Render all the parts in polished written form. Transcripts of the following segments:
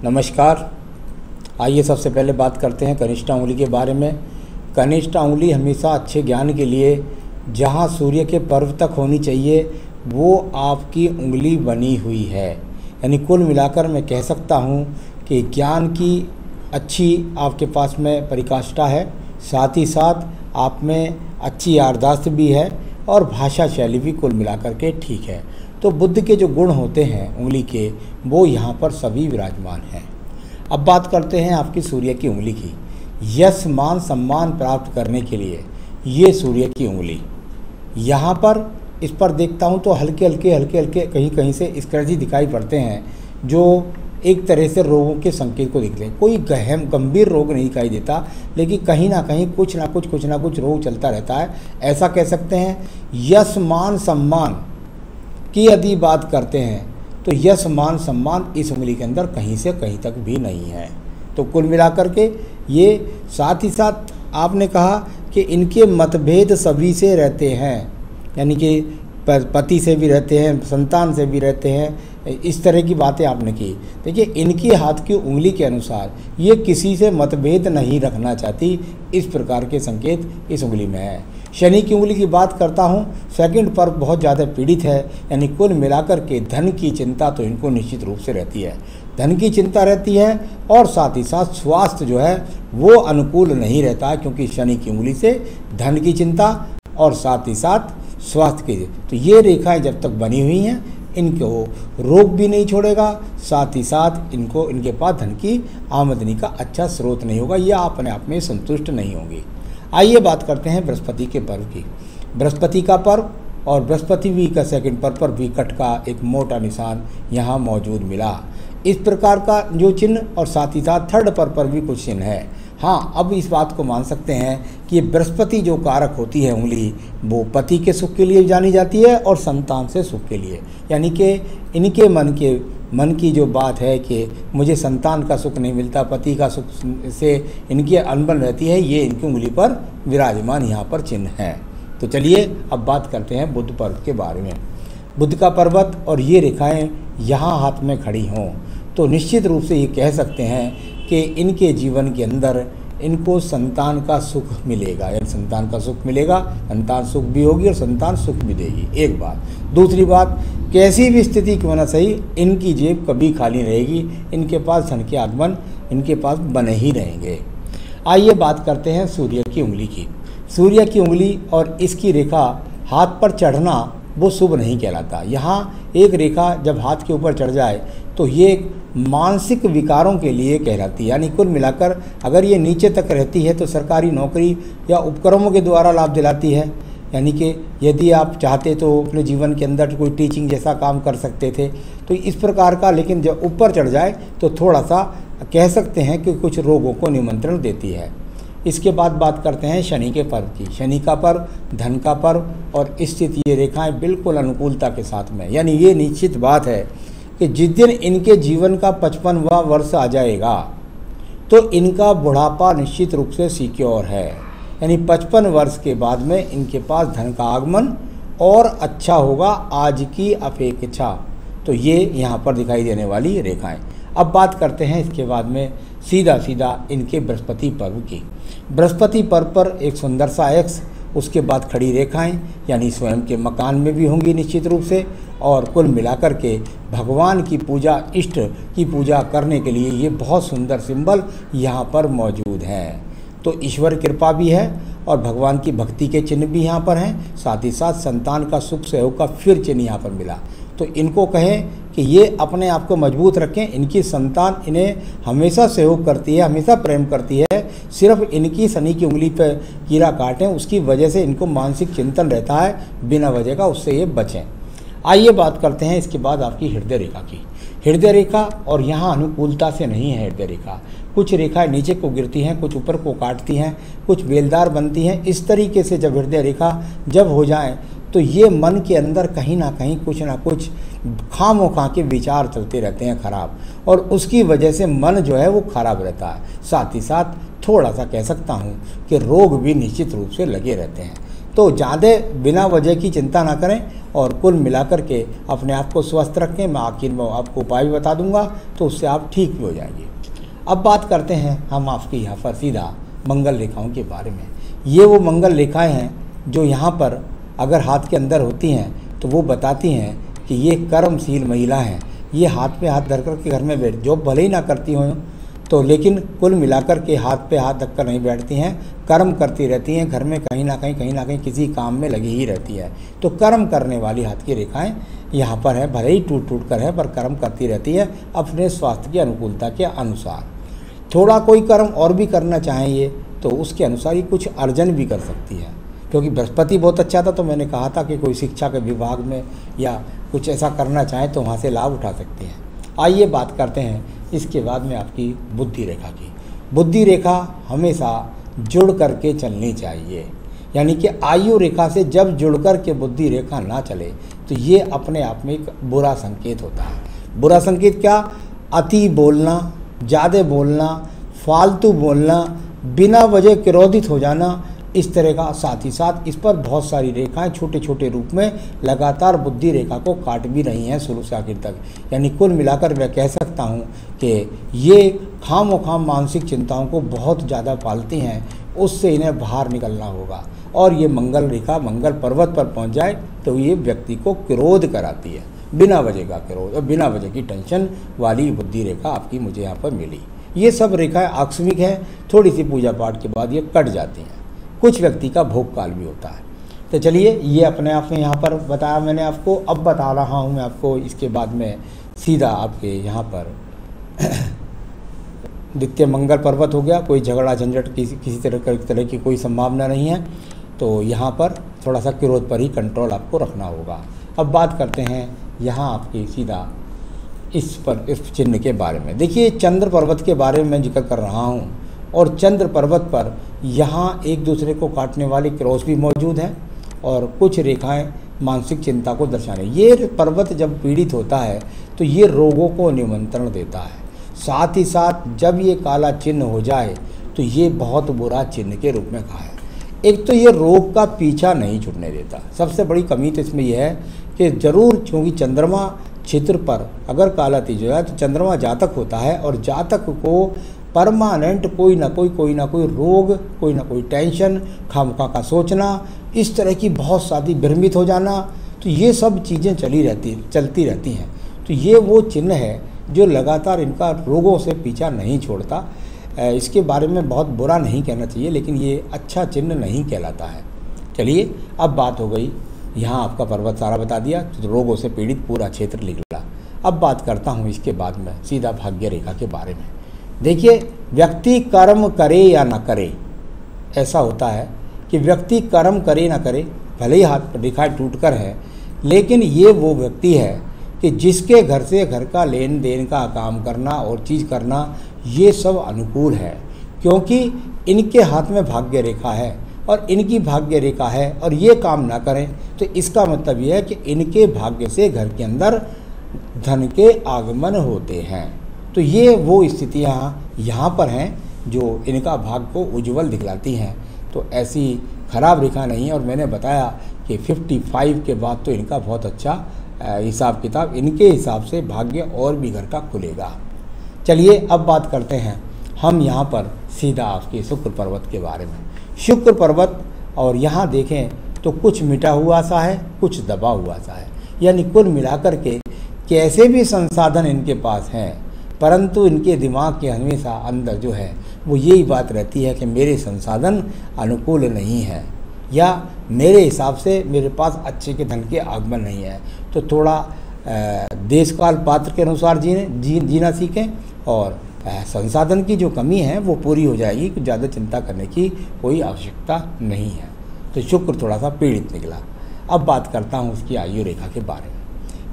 नमस्कार। आइए सबसे पहले बात करते हैं कनिष्ठा उंगली के बारे में। कनिष्ठा उंगली हमेशा अच्छे ज्ञान के लिए जहां सूर्य के पर्व तक होनी चाहिए वो आपकी उंगली बनी हुई है। यानी कुल मिलाकर मैं कह सकता हूं कि ज्ञान की अच्छी आपके पास में परिकाष्ठा है, साथ ही साथ आप में अच्छी याददाश्त भी है और भाषा शैली भी कुल मिलाकर के ठीक है। तो बुद्ध के जो गुण होते हैं उंगली के, वो यहाँ पर सभी विराजमान हैं। अब बात करते हैं आपकी सूर्य की उंगली की। यश मान सम्मान प्राप्त करने के लिए ये सूर्य की उंगली यहाँ पर, इस पर देखता हूँ तो हल्के हल्के कहीं कहीं से स्क्रैच दिखाई पड़ते हैं, जो एक तरह से रोगों के संकेत को दिखते हैं। कोई गंभीर रोग नहीं दिखाई देता, लेकिन कहीं ना कहीं कुछ ना कुछ रोग चलता रहता है, ऐसा कह सकते हैं। यश मान सम्मान की यदि बात करते हैं तो यश मान सम्मान इस उंगली के अंदर कहीं से कहीं तक भी नहीं है। तो कुल मिलाकर के ये, साथ ही साथ आपने कहा कि इनके मतभेद सभी से रहते हैं, यानी कि पति से भी रहते हैं, संतान से भी रहते हैं, इस तरह की बातें आपने की। देखिए, इनकी हाथ की उंगली के अनुसार ये किसी से मतभेद नहीं रखना चाहती, इस प्रकार के संकेत इस उंगली में है। शनि की उंगली की बात करता हूँ, सेकंड पर बहुत ज़्यादा पीड़ित है, यानी कुल मिलाकर के धन की चिंता तो इनको निश्चित रूप से रहती है। धन की चिंता रहती है और साथ ही साथ स्वास्थ्य जो है वो अनुकूल नहीं रहता है, क्योंकि शनि की उंगली से धन की चिंता और साथ ही साथ स्वास्थ्य की, तो ये रेखाएं जब तक बनी हुई हैं इनको रोग भी नहीं छोड़ेगा, साथ ही साथ इनके पास धन की आमदनी का अच्छा स्रोत नहीं होगा, या अपने आप में संतुष्ट नहीं होंगी। आइए बात करते हैं बृहस्पति के पर्व की। बृहस्पति का पर्व और बृहस्पति वी का सेकंड पर्व पर विकट का एक मोटा निशान यहाँ मौजूद मिला। इस प्रकार का जो चिन्ह और साथ ही साथ थर्ड पर्व पर भी कुछ चिन्ह है। हाँ, अब इस बात को मान सकते हैं कि बृहस्पति जो कारक होती है उंगली, वो पति के सुख के लिए जानी जाती है और संतान से सुख के लिए, यानी कि इनके मन की जो बात है कि मुझे संतान का सुख नहीं मिलता, पति का सुख से इनकी अनबन रहती है, ये इनकी उंगली पर विराजमान यहाँ पर चिन्ह है। तो चलिए अब बात करते हैं बुध पर्व के बारे में। बुध का पर्वत और ये रेखाएं यहाँ हाथ में खड़ी हों तो निश्चित रूप से ये कह सकते हैं कि इनके जीवन के अंदर इनको संतान का सुख मिलेगा, यानी संतान का सुख मिलेगा, संतान सुख भी होगी और संतान सुख भी देगी, एक बात। दूसरी बात, कैसी भी स्थिति क्यों ना सही, इनकी जेब कभी खाली रहेगी, इनके पास धन के आगमन इनके पास बने ही रहेंगे। आइए बात करते हैं सूर्य की उंगली की। सूर्य की उंगली और इसकी रेखा हाथ पर चढ़ना वो शुभ नहीं कहलाता। यहाँ एक रेखा जब हाथ के ऊपर चढ़ जाए तो ये मानसिक विकारों के लिए कहलाती है, यानी कुल मिलाकर अगर ये नीचे तक रहती है तो सरकारी नौकरी या उपक्रमों के द्वारा लाभ दिलाती है, यानी कि यदि आप चाहते तो अपने जीवन के अंदर कोई टीचिंग जैसा काम कर सकते थे, तो इस प्रकार का। लेकिन जब ऊपर चढ़ जाए तो थोड़ा सा कह सकते हैं कि कुछ रोगों को निमंत्रण देती है। इसके बाद बात करते हैं शनि के पर्व की। शनि का पर्व, धन का पर्व और स्थित ये रेखाएं बिल्कुल अनुकूलता के साथ में, यानी ये निश्चित बात है कि जिस दिन इनके जीवन का 55वां वर्ष आ जाएगा तो इनका बुढ़ापा निश्चित रूप से सिक्योर है, यानी 55 वर्ष के बाद में इनके पास धन का आगमन और अच्छा होगा आज की अपेक्षा। तो ये यहाँ पर दिखाई देने वाली रेखाएं। अब बात करते हैं इसके बाद में सीधा इनके बृहस्पति पर्व की। बृहस्पति पर्व पर एक सुंदर सा एक्स, उसके बाद खड़ी रेखाएं, यानी स्वयं के मकान में भी होंगी निश्चित रूप से, और कुल मिलाकर के भगवान की पूजा, इष्ट की पूजा करने के लिए ये बहुत सुंदर सिंबल यहाँ पर मौजूद हैं। तो ईश्वर कृपा भी है और भगवान की भक्ति के चिन्ह भी यहाँ पर हैं, साथ ही साथ संतान का सुख सहयोग का फिर चिन्ह यहाँ पर मिला। तो इनको कहें कि ये अपने आप को मजबूत रखें, इनकी संतान इन्हें हमेशा सहयोग करती है, हमेशा प्रेम करती है, सिर्फ इनकी शनि की उंगली पर कीड़ा काटें, उसकी वजह से इनको मानसिक चिंतन रहता है बिना वजह का, उससे ये बचें। आइए बात करते हैं इसके बाद आपकी हृदय रेखा की। हृदय रेखा और यहाँ अनुकूलता से नहीं है हृदय रेखा, कुछ रेखाएं नीचे को गिरती हैं, कुछ ऊपर को काटती हैं, कुछ बेलदार बनती हैं। इस तरीके से जब हृदय रेखा जब हो जाए तो ये मन के अंदर कहीं ना कुछ खामोखा के विचार चलते रहते हैं खराब, और उसकी वजह से मन जो है वो खराब रहता है। साथ ही साथ थोड़ा सा कह सकता हूँ कि रोग भी निश्चित रूप से लगे रहते हैं। तो ज़्यादा बिना वजह की चिंता ना करें और कुल मिलाकर के अपने आप को स्वस्थ रखें। मैं आखिर में आपको उपाय भी बता दूंगा, तो उससे आप ठीक भी हो जाएंगे। अब बात करते हैं हम आपके यहाँ पर सीधा मंगल रेखाओं के बारे में। ये वो मंगल रेखाएं हैं जो यहाँ पर अगर हाथ के अंदर होती हैं तो वो बताती हैं कि ये कर्मशील महिला हैं। ये हाथ पे हाथ धर कर के घर में बैठ, जॉब भले ही ना करती हों तो, लेकिन कुल मिलाकर के हाथ पे हाथ रख कर नहीं बैठती हैं, कर्म करती रहती हैं। घर में कहीं ना कहीं किसी काम में लगी ही रहती है। तो कर्म करने वाली हाथ की रेखाएं यहाँ पर है, भले ही टूट टूट कर है पर कर्म करती रहती है अपने स्वास्थ्य की अनुकूलता के अनुसार। थोड़ा कोई कर्म और भी करना चाहें ये तो उसके अनुसार ही कुछ अर्जन भी कर सकती है, क्योंकि बृहस्पति बहुत अच्छा था। तो मैंने कहा था कि कोई शिक्षा के विभाग में या कुछ ऐसा करना चाहें तो वहाँ से लाभ उठा सकते हैं। आइए बात करते हैं इसके बाद में आपकी बुद्धि रेखा की। बुद्धि रेखा हमेशा जुड़ करके चलनी चाहिए, यानी कि आयु रेखा से जब जुड़कर के बुद्धि रेखा ना चले तो ये अपने आप में एक बुरा संकेत होता है। बुरा संकेत क्या? अति बोलना, ज़्यादा बोलना, फालतू बोलना, बिना वजह क्रोधित हो जाना, इस तरह का। साथ ही साथ इस पर बहुत सारी रेखाएं छोटे छोटे रूप में लगातार बुद्धि रेखा को काट भी रही हैं शुरू से आखिर तक। यानी कुल मिलाकर मैं कह सकता हूं कि ये खामोखाम मानसिक चिंताओं को बहुत ज़्यादा पालती हैं, उससे इन्हें बाहर निकलना होगा। और ये मंगल रेखा मंगल पर्वत पर पहुंच जाए तो ये व्यक्ति को क्रोध कराती है, बिना वजह का क्रोध और बिना वजह की टेंशन वाली बुद्धि रेखा आपकी मुझे यहाँ पर मिली। ये सब रेखाएँ आकस्मिक हैं, थोड़ी सी पूजा पाठ के बाद ये कट जाती हैं। कुछ व्यक्ति का भोग काल भी होता है। तो चलिए, ये अपने आप में यहाँ पर बताया मैंने आपको। अब बता रहा हूँ मैं आपको इसके बाद में सीधा आपके यहाँ पर द्वितीय मंगल पर्वत हो गया। कोई झगड़ा झंझट किसी तरह की कोई संभावना नहीं है, तो यहाँ पर थोड़ा सा क्रोध पर ही कंट्रोल आपको रखना होगा। अब बात करते हैं यहाँ आपकी सीधा इस चिन्ह के बारे में। देखिए, चंद्र पर्वत के बारे में मैं जिक्र कर रहा हूँ, और चंद्र पर्वत पर यहाँ एक दूसरे को काटने वाली क्रॉस भी मौजूद हैं और कुछ रेखाएं मानसिक चिंता को दर्शाने। ये पर्वत जब पीड़ित होता है तो ये रोगों को निमंत्रण देता है। साथ ही साथ जब ये काला चिन्ह हो जाए तो ये बहुत बुरा चिन्ह के रूप में कहा है। एक तो ये रोग का पीछा नहीं छूटने देता। सबसे बड़ी कमी तो इसमें यह है कि ज़रूर, क्योंकि चंद्रमा क्षेत्र पर अगर काला तीज हो जाए तो चंद्रमा जातक होता है, और जातक को परमानेंट कोई ना कोई रोग, कोई ना कोई टेंशन, खामखा का सोचना, इस तरह की बहुत सारी भ्रमित हो जाना, तो ये सब चीज़ें चलती रहती हैं। तो ये वो चिन्ह है जो लगातार इनका रोगों से पीछा नहीं छोड़ता। इसके बारे में बहुत बुरा नहीं कहना चाहिए, लेकिन ये अच्छा चिन्ह नहीं कहलाता है। चलिए, अब बात हो गई, यहाँ आपका पर्वत सारा बता दिया, तो रोगों से पीड़ित पूरा क्षेत्र निकला। अब बात करता हूँ इसके बाद में सीधा भाग्य रेखा के बारे में। देखिए, व्यक्ति कर्म करे या ना करे, ऐसा होता है कि व्यक्ति कर्म करे ना करे, भले ही हाथ रेखाएं टूट कर है, लेकिन ये वो व्यक्ति है कि जिसके घर से घर का लेन देन का काम करना और चीज़ करना ये सब अनुकूल है, क्योंकि इनके हाथ में भाग्य रेखा है और इनकी भाग्य रेखा है, और ये काम ना करें तो इसका मतलब ये है कि इनके भाग्य से घर के अंदर धन के आगमन होते हैं। तो ये वो स्थितियाँ यहाँ पर हैं जो इनका भाग को उज्जवल दिखलाती हैं। तो ऐसी खराब रेखा नहीं है, और मैंने बताया कि 55 के बाद तो इनका बहुत अच्छा हिसाब किताब, इनके हिसाब से भाग्य और भी घर का खुलेगा। चलिए, अब बात करते हैं हम यहाँ पर सीधा आपके शुक्र पर्वत के बारे में। शुक्र पर्वत, और यहाँ देखें तो कुछ मिटा हुआ सा है, कुछ दबा हुआ सा है, यानी कुल मिलाकर के कैसे भी संसाधन इनके पास हैं, परंतु इनके दिमाग के हमेशा अंदर जो है वो यही बात रहती है कि मेरे संसाधन अनुकूल नहीं है, या मेरे हिसाब से मेरे पास अच्छे के धन के आगमन नहीं है। तो थोड़ा देश काल पात्र के अनुसार जीना सीखें, और संसाधन की जो कमी है वो पूरी हो जाएगी। ज़्यादा चिंता करने की कोई आवश्यकता नहीं है। तो शुक्र थोड़ा सा पीड़ित निकला। अब बात करता हूँ उसकी आयु रेखा के बारे में।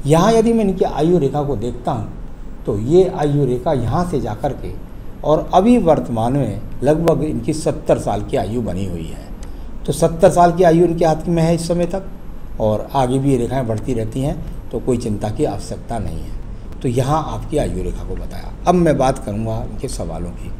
यहाँ यदि मैं इनकी आयु रेखा को देखता हूँ तो ये आयु रेखा यहाँ से जाकर के, और अभी वर्तमान में लगभग इनकी 70 साल की आयु बनी हुई है। तो 70 साल की आयु इनके हाथ में है इस समय तक, और आगे भी ये रेखाएँ बढ़ती रहती हैं, तो कोई चिंता की आवश्यकता नहीं है। तो यहाँ आपकी आयु रेखा को बताया। अब मैं बात करूँगा इनके सवालों की।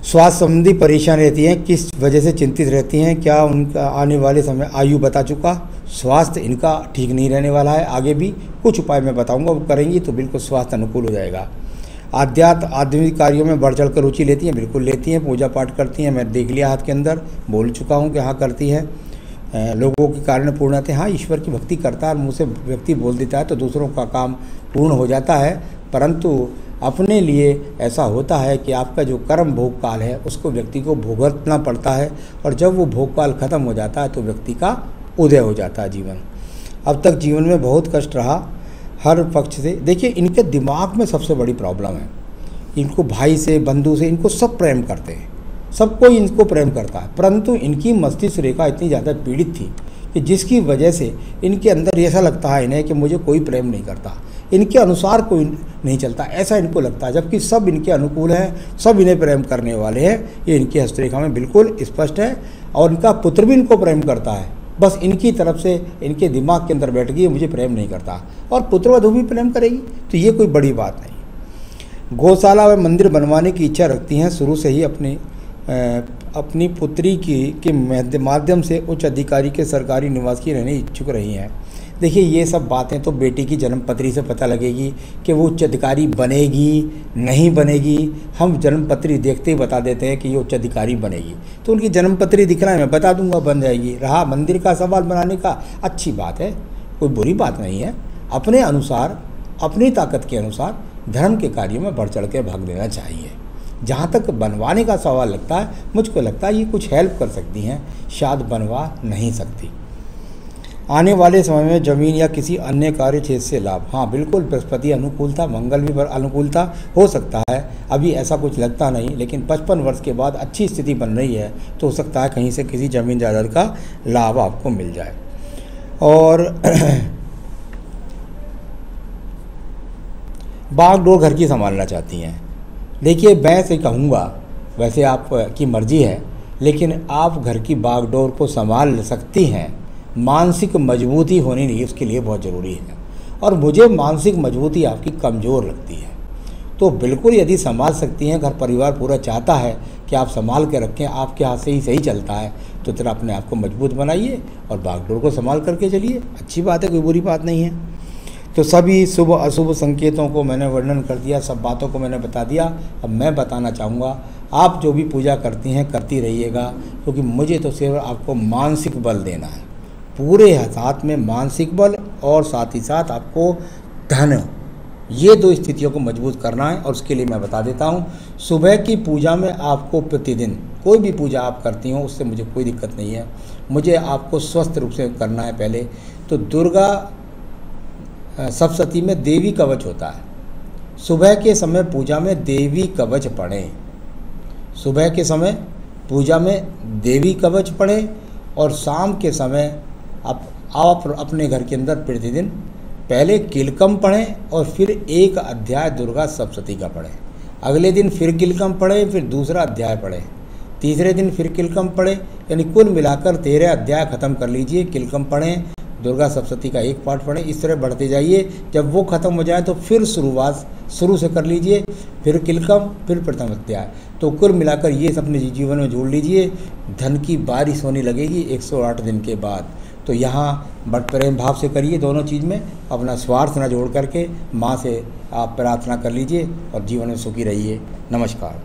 स्वास्थ्य संबंधी परेशानी रहती हैं, किस वजह से चिंतित रहती हैं, क्या उनका आने वाले समय आयु बता चुका, स्वास्थ्य इनका ठीक नहीं रहने वाला है, आगे भी कुछ उपाय मैं बताऊंगा, वो करेंगी तो बिल्कुल स्वास्थ्य अनुकूल हो जाएगा। आध्यात्मिक कार्यों में बढ़ चढ़ कर रुचि लेती हैं, बिल्कुल लेती हैं, पूजा पाठ करती हैं, मैं देख लिया हाथ के अंदर, बोल चुका हूँ कि हाँ करती हैं। लोगों के कारण पूर्ण आते हैं, हाँ ईश्वर की भक्ति करता है, मुँह से व्यक्ति बोल देता है तो दूसरों का काम पूर्ण हो जाता है, परंतु अपने लिए ऐसा होता है कि आपका जो कर्म भोग काल है उसको व्यक्ति को भुगतना पड़ता है, और जब वो भोग काल खत्म हो जाता है तो व्यक्ति का उदय हो जाता है जीवन। अब तक जीवन में बहुत कष्ट रहा हर पक्ष से। देखिए इनके दिमाग में सबसे बड़ी प्रॉब्लम है, इनको भाई से बंधु से इनको सब प्रेम करते हैं, सब कोई इनको प्रेम करता है, परंतु इनकी मस्तिष्क रेखा इतनी ज़्यादा पीड़ित थी कि जिसकी वजह से इनके अंदर ऐसा लगता है इन्हें कि मुझे कोई प्रेम नहीं करता, इनके अनुसार कोई नहीं चलता, ऐसा इनको लगता है, जबकि सब इनके अनुकूल हैं, सब इन्हें प्रेम करने वाले हैं। ये इनकी हस्तरेखा में बिल्कुल स्पष्ट है, और इनका पुत्र भी इनको प्रेम करता है, बस इनकी तरफ से इनके दिमाग के अंदर बैठ गई मुझे प्रेम नहीं करता, और पुत्रवधू भी प्रेम करेगी, तो ये कोई बड़ी बात नहीं। गौशाला व मंदिर बनवाने की इच्छा रखती हैं, शुरू से ही अपनी पुत्री के माध्यम से उच्च अधिकारी के सरकारी निवास की रहने इच्छुक रही हैं। देखिए ये सब बातें तो बेटी की जन्मपत्री से पता लगेगी कि वो उच्च अधिकारी बनेगी नहीं बनेगी। हम जन्मपत्री देखते ही बता देते हैं कि ये उच्च अधिकारी बनेगी, तो उनकी जन्मपत्री दिखना है, मैं बता दूंगा बन जाएगी। रहा मंदिर का सवाल बनाने का, अच्छी बात है, कोई बुरी बात नहीं है। अपने अनुसार अपनी ताकत के अनुसार धर्म के कार्यों में बढ़ चढ़ के भाग लेना चाहिए। जहाँ तक बनवाने का सवाल लगता है, मुझको लगता है ये कुछ हेल्प कर सकती हैं, शायद बनवा नहीं सकती। आने वाले समय में जमीन या किसी अन्य कार्य क्षेत्र से लाभ, हाँ बिल्कुल बृहस्पति अनुकूलता, मंगल भी अनुकूलता हो सकता है, अभी ऐसा कुछ लगता नहीं, लेकिन 55 वर्ष के बाद अच्छी स्थिति बन रही है तो हो सकता है कहीं से किसी जमीन जायदाद का लाभ आपको मिल जाए। और बागडोर घर की संभालना चाहती हैं। देखिए मैं से कहूँगा, वैसे आप की मर्जी है, लेकिन आप घर की बागडोर को संभाल सकती हैं, मानसिक मजबूती होनी नहीं उसके लिए बहुत ज़रूरी है, और मुझे मानसिक मजबूती आपकी कमज़ोर लगती है। तो बिल्कुल यदि संभाल सकती हैं, घर परिवार पूरा चाहता है कि आप संभाल के रखें, आपके हाथ से ही सही चलता है, तो जरा अपने आप को मजबूत बनाइए और बागडोर को संभाल करके चलिए, अच्छी बात है, कोई बुरी बात नहीं है। तो सभी शुभ अशुभ संकेतों को मैंने वर्णन कर दिया, सब बातों को मैंने बता दिया। अब मैं बताना चाहूँगा, आप जो भी पूजा करती हैं करती रहिएगा, क्योंकि मुझे तो सिर्फ आपको मानसिक बल देना है, पूरे साथ में मानसिक बल और साथ ही साथ आपको धन, ये दो स्थितियों को मजबूत करना है। और उसके लिए मैं बता देता हूँ, सुबह की पूजा में आपको प्रतिदिन कोई भी पूजा आप करती हो उससे मुझे कोई दिक्कत नहीं है, मुझे आपको स्वस्थ रूप से करना है। पहले तो दुर्गा सप्तशती में देवी कवच होता है, सुबह के समय पूजा में देवी कवच पढ़ें, सुबह के समय पूजा में देवी कवच पढ़ें, और शाम के समय आप अपने घर के अंदर प्रतिदिन पहले किलकम पढ़ें और फिर एक अध्याय दुर्गा सप्तशती का पढ़ें, अगले दिन फिर किलकम पढ़ें, फिर दूसरा अध्याय पढ़ें, तीसरे दिन फिर किलकम पढ़ें, यानी कुल मिलाकर 13 अध्याय ख़त्म कर लीजिए। किलकम पढ़ें, दुर्गा सप्तशती का एक पाठ पढ़ें, इस तरह बढ़ते जाइए। जब वो ख़त्म हो जाए तो फिर शुरू से कर लीजिए, फिर किलकम, फिर प्रथम अध्याय, तो कुल मिलाकर ये अपने जीवन में जोड़ लीजिए। धन की बारिश होने लगेगी 108 दिन के बाद। तो यहाँ बड़ प्रेम भाव से करिए, दोनों चीज़ में अपना स्वार्थ न जोड़ करके माँ से आप प्रार्थना कर लीजिए और जीवन में सुखी रहिए। नमस्कार।